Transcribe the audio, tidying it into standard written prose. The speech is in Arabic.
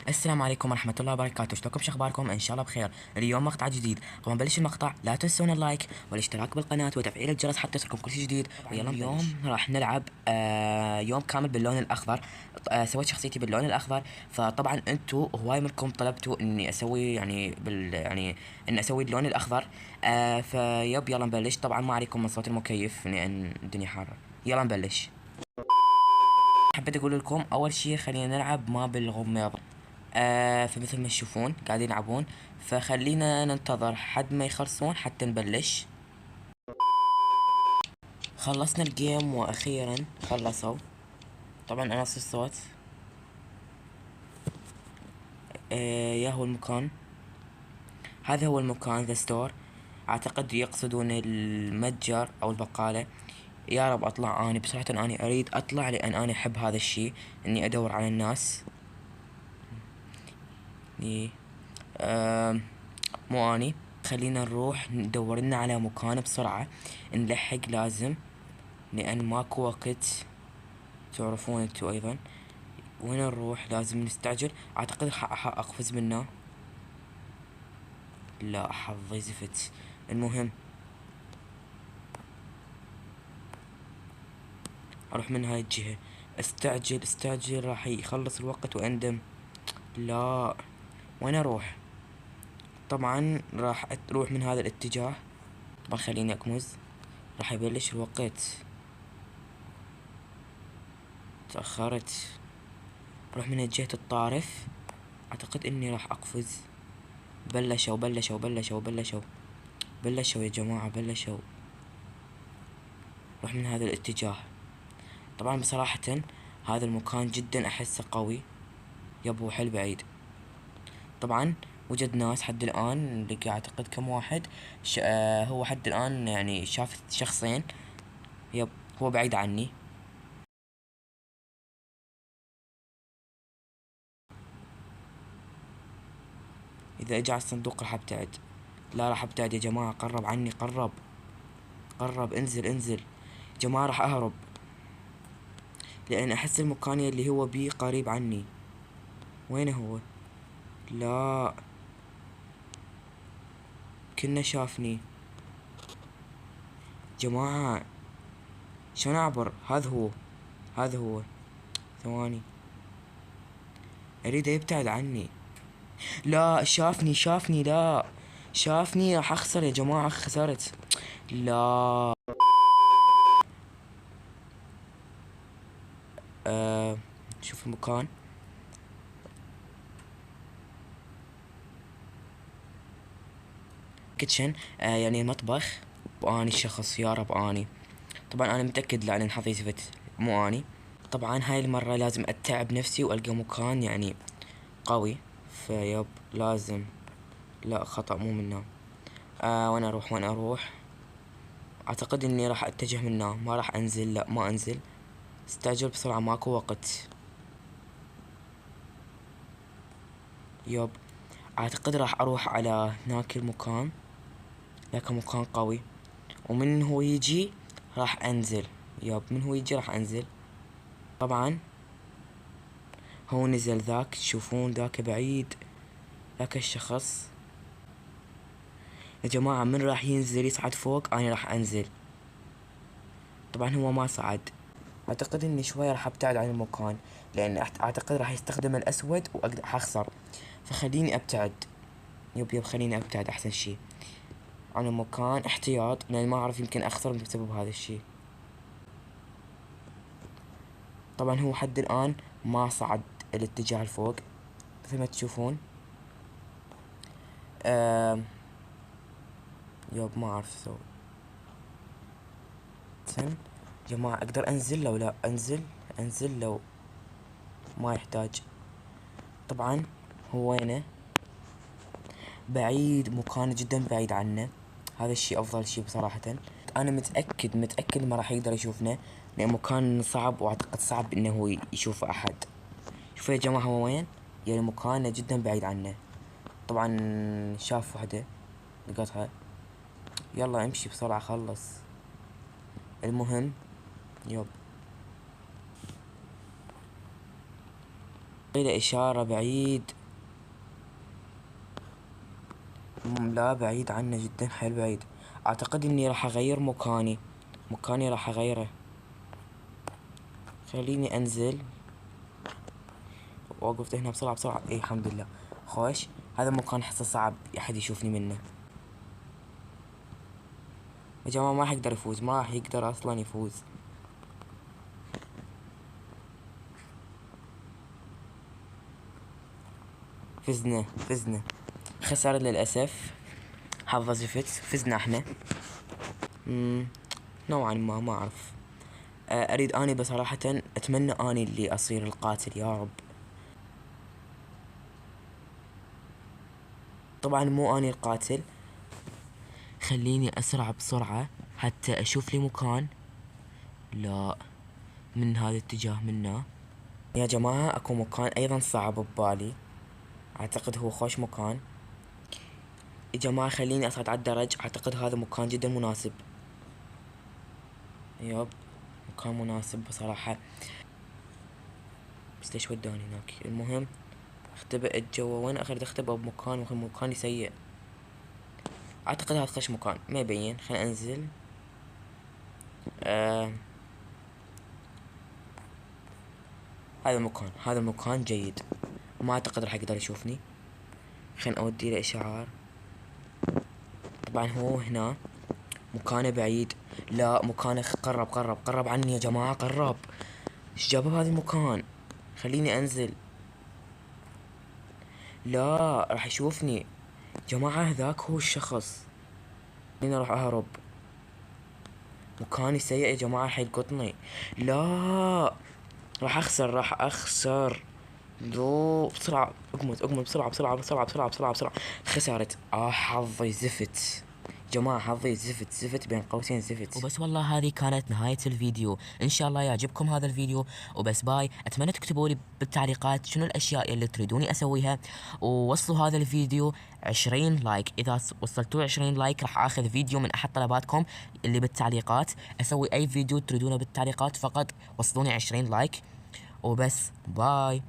السلام عليكم ورحمة الله وبركاته، شلونكم شخباركم؟ إن شاء الله بخير. اليوم مقطع جديد. قبل ما نبلش المقطع لا تنسون اللايك والاشتراك بالقناة وتفعيل الجرس حتى يصلكم كل شيء جديد. ويلا اليوم راح نلعب يوم كامل باللون الأخضر. سويت شخصيتي باللون الأخضر، فطبعا انتو هواي منكم طلبتوا اني اسوي اني اسوي اللون الأخضر. فيب يلا نبلش. طبعا ما عليكم من صوت المكيف لأن الدنيا حارة. يلا نبلش. حبيت اقول لكم اول شي خلينا نلعب ما بالغميض. فمثل ما تشوفون قاعدين يلعبون، فخلينا ننتظر حد ما يخلصون حتى نبلش. خلصنا الجيم واخيرا خلصوا. طبعا انا الصوت. يا هو المكان، هذا هو المكان ذا ستور. اعتقد يقصدون المتجر او البقالة. يا رب اطلع اني بصراحة، اني اريد اطلع لان اني احب هذا الشي، اني ادور على الناس. إيه. مو اني. خلينا نروح ندور لنا على مكان بسرعة، نلحق لازم لأن ماكو وقت. تعرفون انتو أيضا وين نروح، لازم نستعجل. أعتقد راح أقفز منه. لا حظي زفت. المهم أروح من هاي الجهة. استعجل استعجل، راح يخلص الوقت وأندم. لا، وين أروح؟ طبعا راح أروح من هذا الاتجاه. طبعا خليني أكمز، راح يبلش الوقت. تأخرت. روح من جهة الطارف. أعتقد إني راح أقفز. بلشوا يا جماعة، بلشوا. روح من هذا الاتجاه. طبعا بصراحة هذا المكان جدا أحسه قوي. يبو حل بعيد. طبعا وجد ناس حد الآن، لقى أعتقد كم واحد. هو حد الآن يعني شاف شخصين. يب، هو بعيد عني. إذا اجى على الصندوق راح أبتعد. لا راح أبتعد يا جماعة، قرب عني، قرب. قرب، انزل انزل. جماعة راح أهرب لأن أحس المكان اللي هو بيه قريب عني. وين هو؟ لا، كنا شافني. جماعة شلون أعبر؟ هذا هو، هذا هو. ثواني، أريد يبتعد عني. لا شافني، شافني، لا شافني. راح أخسر يا جماعة، خسرت. لا. شوف المكان. كيتشن، يعني المطبخ. واني الشخص، يا رب اني. طبعا انا متأكد لان حظي زفت، مو اني. طبعا هاي المرة لازم اتعب نفسي والقى مكان يعني قوي. فيب لازم. لا خطأ، مو منه. وين اروح، وين اروح؟ اعتقد اني راح اتجه منه، ما راح انزل. لا ما انزل. استعجل بسرعة، ماكو وقت. يب، اعتقد راح اروح على هناك المكان. ذاك مكان قوي. ومن هو يجي راح انزل. يب، من هو يجي راح انزل. طبعا هو نزل ذاك، تشوفون ذاك بعيد. ذاك الشخص. يا جماعة من راح ينزل يصعد فوق انا راح انزل. طبعا هو ما صعد. اعتقد اني شوية راح ابتعد عن المكان لان اعتقد راح يستخدم الاسود واقدر حخسر. فخليني ابتعد. يب خليني ابتعد احسن شي عن المكان، احتياط لان ما اعرف يمكن اخسر بسبب هذا الشي. طبعا هو حد الان ما صعد الاتجاه الفوق مثل ما تشوفون. يب ما اعرف اسوي. سن جماعة اقدر انزل لو لا انزل. انزل لو ما يحتاج. طبعا هو وينه؟ بعيد، مكان جدا بعيد عنه. هذا الشي افضل شي بصراحة. انا متأكد ما راح يقدر يشوفنا لان مكان صعب، واعتقد صعب انه هو يشوف احد. شوفوا يا جماعة هو وين، يعني مكانه جدا بعيد عنه. طبعا شاف وحدة لقطها. يلا امشي بسرعة خلص. المهم يب إلى إشارة بعيد. لا بعيد عنا جدا، حيل بعيد. أعتقد إني راح أغير مكاني راح أغيره. خليني أنزل. وقفت هنا بسرعة. إيه الحمد لله. خوش، هذا المكان حسه صعب أحد يشوفني منه. يا جماعة ما راح يقدر يفوز، ما راح يقدر أصلا يفوز. فزنا. خسر للأسف. حظ زفت. فزنا احنا. نوعا ما أعرف. أريد أني بصراحة أتمنى أني اللي أصير القاتل يا رب. طبعا مو أني القاتل. خليني أسرع بسرعة حتى أشوف لي مكان. لا، من هذا الاتجاه منا. يا جماعة أكو مكان أيضا صعب ببالي. أعتقد هو خوش مكان. يا جماعة خليني أصعد على الدرج. أعتقد هذا مكان جدا مناسب. يب، مكان مناسب بصراحة. بس ليش وداني هناك؟ المهم اختبئت جوا. وين اخرت اختبئ بمكان مكان سيء. اعتقد هذا خش مكان ما يبين. خلينا انزل. هذا المكان جيد. ما اعتقد راح يقدر يشوفني. خلينا اودي له اشعار. طبعا هو هنا. مكانه بعيد. لا، مكانه قرب عني يا جماعة. قرب. ايش جابه بهذا المكان؟ خليني انزل. لا، راح يشوفني. جماعة ذاك هو الشخص. خليني اروح اهرب. مكاني سيء يا جماعة، راح يلقطني. لا، راح اخسر. لو بسرعة اقمت بسرعة. خسرت. حظي زفت. جماعة حظي زفت بين قوسين زفت. وبس والله هذه كانت نهاية الفيديو. ان شاء الله يعجبكم هذا الفيديو. وبس باي. اتمنى تكتبوا لي بالتعليقات شنو الاشياء اللي تريدوني اسويها. ووصلوا هذا الفيديو 20 لايك. اذا وصلتوا 20 لايك راح اخذ فيديو من احد طلباتكم اللي بالتعليقات. اسوي اي فيديو تريدونه بالتعليقات، فقط وصلوني 20 لايك. وبس باي.